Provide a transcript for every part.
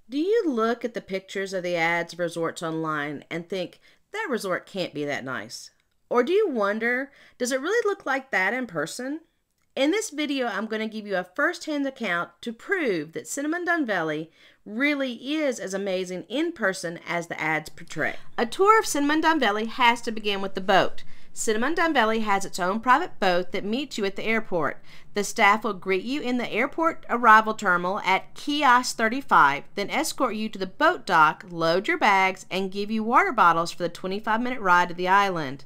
Do you look at the pictof the ads of resorts online and think, that resort can't be that nice? Or do you wonder, does it really look like that in person? In this video, I'm going to give you a first-hand account to prove that Cinnamon Dhonveli really is as amazing in person as the ads portray. A tour of Cinnamon Dhonveli has to begin with the boat. Cinnamon Dhonveli has its own private boat that meets you at the airport. The staff will greet you in the airport arrival terminal at kiosk 35, then escort you to the boat dock, load your bags, and give you water bottles for the 25-minute ride to the island.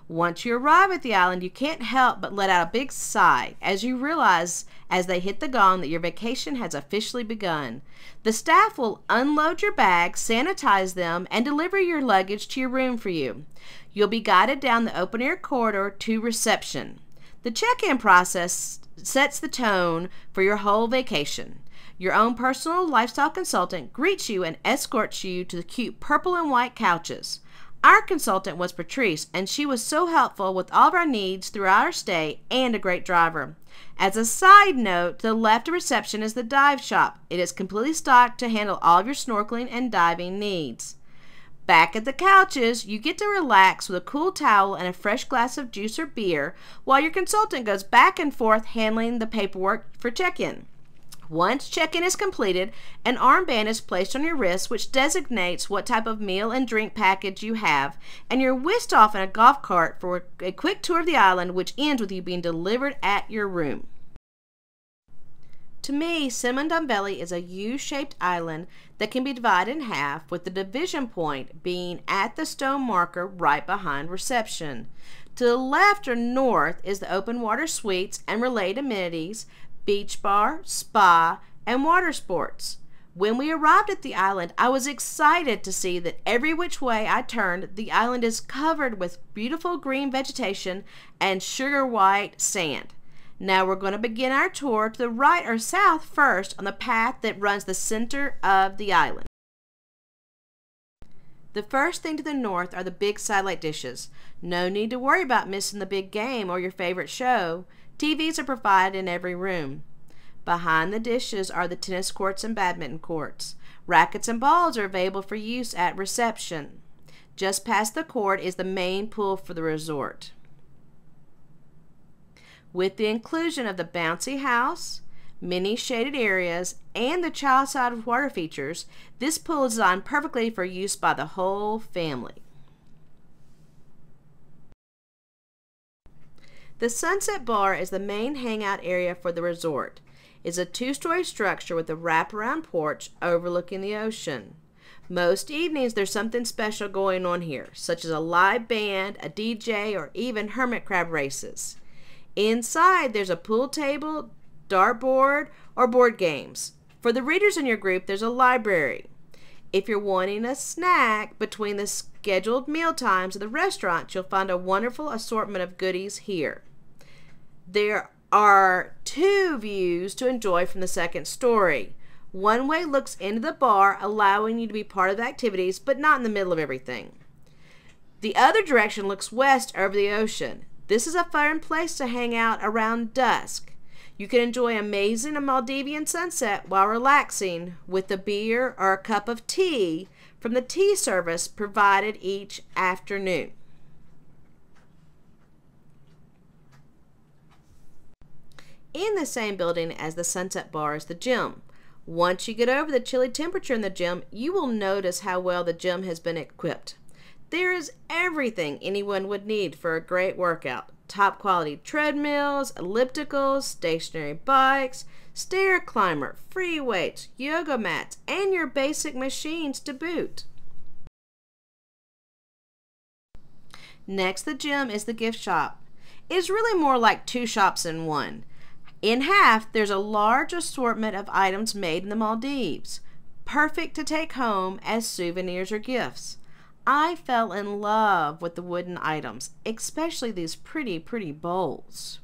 Once you arrive at the island, you can't help but let out a big sigh as you realize as they hit the gong that your vacation has officially begun. The staff will unload your bags, sanitize them, and deliver your luggage to your room for you. You'll be guided down the open-air corridor to reception. The check-in process sets the tone for your whole vacation. Your own personal lifestyle consultant greets you and escorts you to the cute purple and white couches. Our consultant was Patrice, and she was so helpful with all of our needs throughout our stay and a great driver. As a side note, to the left of reception is the dive shop. It is completely stocked to handle all of your snorkeling and diving needs. Back at the couches, you get to relax with a cool towel and a fresh glass of juice or beer while your consultant goes back and forth handling the paperwork for check-in. Once check-in is completed, an armband is placed on your wrist which designates what type of meal and drink package you have, and you're whisked off in a golf cart for a quick tour of the island, which ends with you being delivered at your room. To me, Cinnamon Dhonveli is a U-shaped island that can be divided in half, with the division point being at the stone marker right behind reception. To the left or north is the open water suites and related amenities, beach bar, spa, and water sports. When we arrived at the island, I was excited to see that every which way I turned, the island is covered with beautiful green vegetation and sugar white sand. Now we're going to begin our tour to the right or south first on the path that runs the center of the island. The first thing to the north are the big satellite dishes. No need to worry about missing the big game or your favorite show. TVs are provided in every room. Behind the dishes are the tennis courts and badminton courts. Rackets and balls are available for use at reception. Just past the court is the main pool for the resort. With the inclusion of the bouncy house, many shaded areas, and the child side water features, this pool is designed perfectly for use by the whole family. The Sunset Bar is the main hangout area for the resort. It's a two-story structure with a wraparound porch overlooking the ocean. Most evenings there's something special going on here, such as a live band, a DJ, or even hermit crab races. Inside there's a pool table, dartboard, or board games. For the readers in your group, there's a library. If you're wanting a snack between the scheduled meal times of the restaurant, you'll find a wonderful assortment of goodies here. There are two views to enjoy from the second story. One way looks into the bar, allowing you to be part of the activities, but not in the middle of everything. The other direction looks west over the ocean. This is a fun place to hang out around dusk. You can enjoy amazing Maldivian sunset while relaxing with a beer or a cup of tea from the tea service provided each afternoon. In the same building as the Sunset Bar is the gym. Once you get over the chilly temperature in the gym, you will notice how well the gym has been equipped. There is everything anyone would need for a great workout. Top quality treadmills, ellipticals, stationary bikes, stair climber, free weights, yoga mats, and your basic machines to boot. Next to the gym is the gift shop. It is really more like two shops in one. In half, there's a large assortment of items made in the Maldives, perfect to take home as souvenirs or gifts. I fell in love with the wooden items, especially these pretty bowls.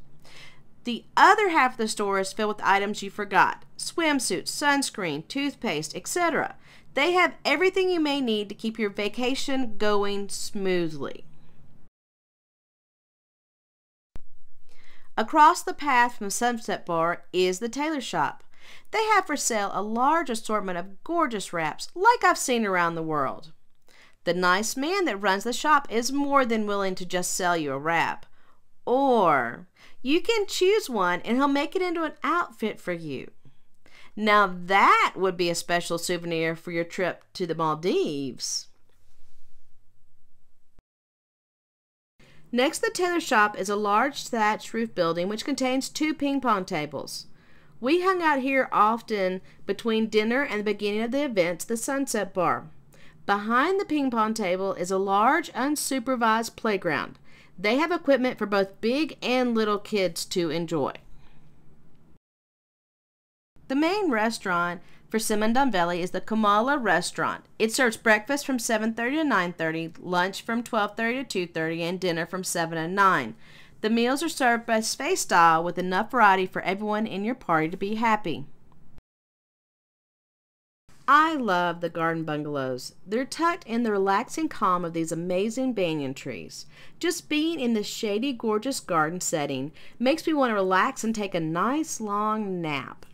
The other half of the store is filled with items you forgot: swimsuits, sunscreen, toothpaste, etc. They have everything you may need to keep your vacation going smoothly. Across the path from Sunset Bar is the Tailor Shop. They have for sale a large assortment of gorgeous wraps like I've seen around the world. The nice man that runs the shop is more than willing to just sell you a wrap. Or you can choose one and he'll make it into an outfit for you. Now that would be a special souvenir for your trip to the Maldives. Next to the Tailor Shop is a large thatched roof building which contains 2 ping pong tables. We hung out here often between dinner and the beginning of the events, the Sunset Bar. Behind the ping pong table is a large unsupervised playground. They have equipment for both big and little kids to enjoy. The main restaurant for Cinnamon Dhonveli is the Kamala restaurant. It serves breakfast from 7:30 to 9:30, lunch from 12:30 to 2:30, and dinner from 7 to 9. The meals are served buffet style with enough variety for everyone in your party to be happy. I love the garden bungalows. They're tucked in the relaxing calm of these amazing banyan trees. Just being in this shady, gorgeous garden setting makes me want to relax and take a nice long nap.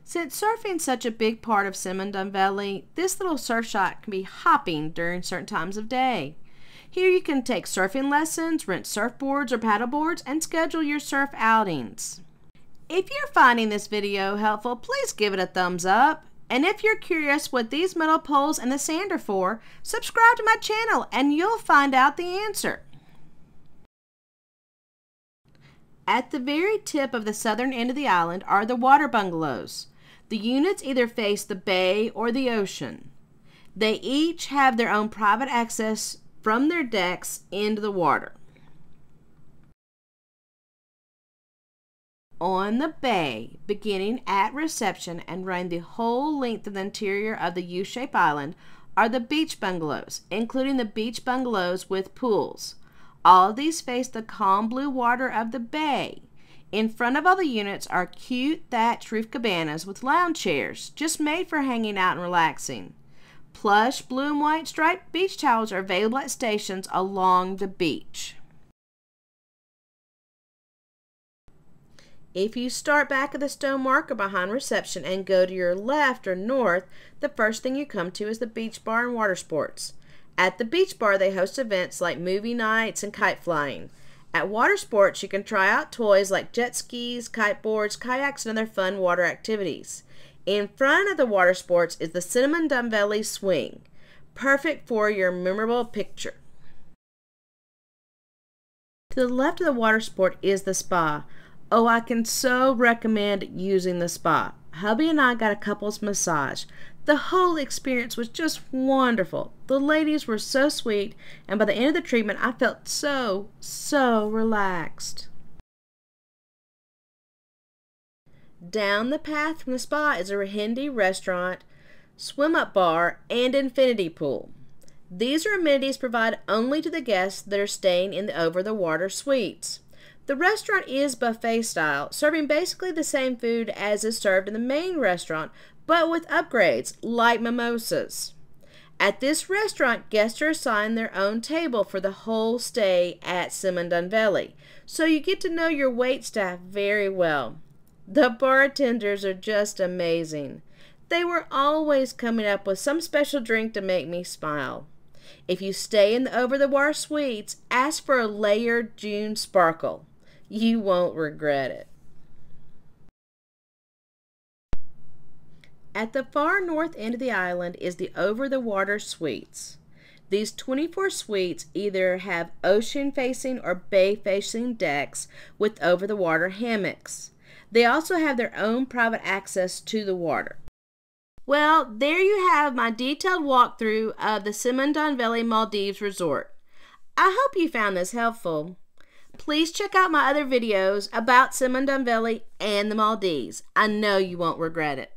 Since surfing is such a big part of Cinnamon Dhonveli, this little surf shop can be hopping during certain times of day. Here you can take surfing lessons, rent surfboards or paddleboards, and schedule your surf outings. If you're finding this video helpful, please give it a thumbs up. And if you're curious what these metal poles and the sand are for, subscribe to my channel and you'll find out the answer. At the very tip of the southern end of the island are the water bungalows. The units either face the bay or the ocean. They each have their own private access from their decks into the water. On the bay, beginning at reception and running the whole length of the interior of the U-shaped island, are the beach bungalows, including the beach bungalows with pools. All of these face the calm blue water of the bay. In front of all the units are cute thatched roof cabanas with lounge chairs, just made for hanging out and relaxing. Plush blue and white striped beach towels are available at stations along the beach. If you start back at the stone marker behind reception and go to your left or north, the first thing you come to is the beach bar and water sports. At the beach bar, they host events like movie nights and kite flying. At water sports, you can try out toys like jet skis, kiteboards, kayaks, and other fun water activities. In front of the water sports is the Cinnamon Dhonveli swing, perfect for your memorable picture. To the left of the water sport is the spa. Oh, I can so recommend using the spa. Hubby and I got a couples massage. The whole experience was just wonderful. The ladies were so sweet, and by the end of the treatment, I felt so relaxed. Down the path from the spa is a Hindi restaurant, swim-up bar, and infinity pool. These are amenities provided only to the guests that are staying in the over-the-water suites. The restaurant is buffet style, serving basically the same food as is served in the main restaurant, but with upgrades like mimosas. At this restaurant, guests are assigned their own table for the whole stay at Cinnamon Dhonveli, so you get to know your waitstaff very well. The bartenders are just amazing. They were always coming up with some special drink to make me smile. If you stay in the over-the-water suites, ask for a layered June sparkle. You won't regret it. At the far north end of the island is the over-the-water suites. These 24 suites either have ocean-facing or bay-facing decks with over-the-water hammocks. They also have their own private access to the water. Well, there you have my detailed walkthrough of the Cinnamon Dhonveli Maldives Resort. I hope you found this helpful. Please check out my other videos about Cinnamon Dhonveli and the Maldives. I know you won't regret it.